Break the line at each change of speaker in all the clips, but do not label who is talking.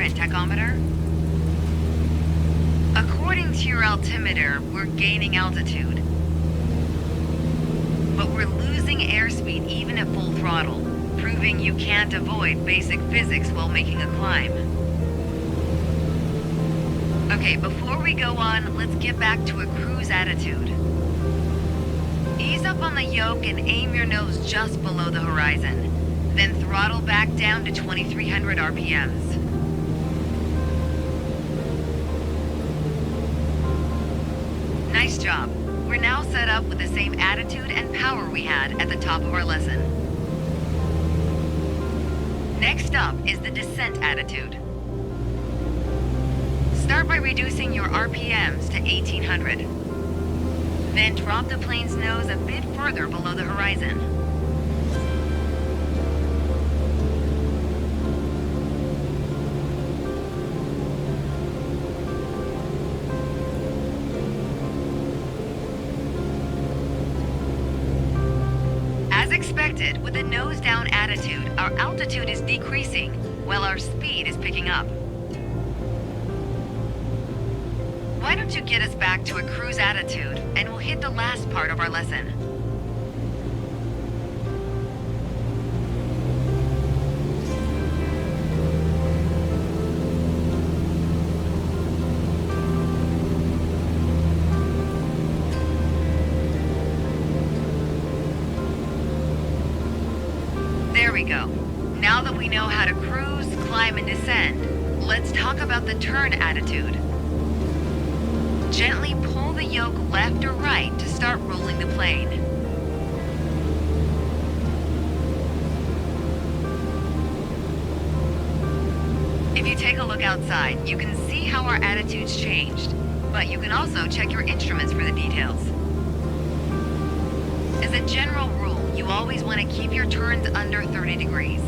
and tachometer? According to your altimeter, we're gaining altitude. But we're losing airspeed even at full throttle, proving you can't avoid basic physics while making a climb. Okay, before we go on, let's get back to a cruise attitude. Ease up on the yoke and aim your nose just below the horizon. Then throttle back down to 2300 RPMs. Nice job. We're now set up with the same attitude and power we had at the top of our lesson. Next up is the descent attitude. Start by reducing your RPMs to 1800. Then drop the plane's nose a bit further below the horizon. As expected, with a nose-down attitude, our altitude is decreasing, while our speed is picking up. Why don't you get us back to a cruise attitude, and we'll hit the last part of our lesson. There we go. Now that we know how to cruise, climb, and descend, let's talk about the turn attitude. Gently pull the yoke left or right to start rolling the plane. If you take a look outside, you can see how our attitude's changed, but you can also check your instruments for the details. As a general rule, you always want to keep your turns under 30 degrees.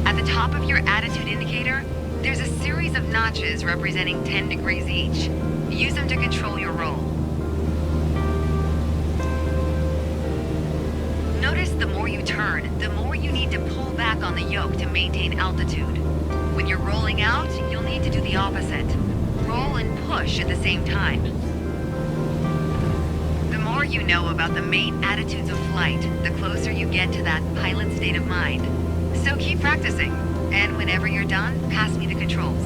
At the top of your attitude indicator, there's a series of notches representing 10 degrees each. Use them to control your roll. Notice the more you turn, the more you need to pull back on the yoke to maintain altitude. When you're rolling out, you'll need to do the opposite. Roll and push at the same time. The more you know about the main attitudes of flight, the closer you get to that pilot state of mind. So keep practicing. And whenever you're done, pass me the controls.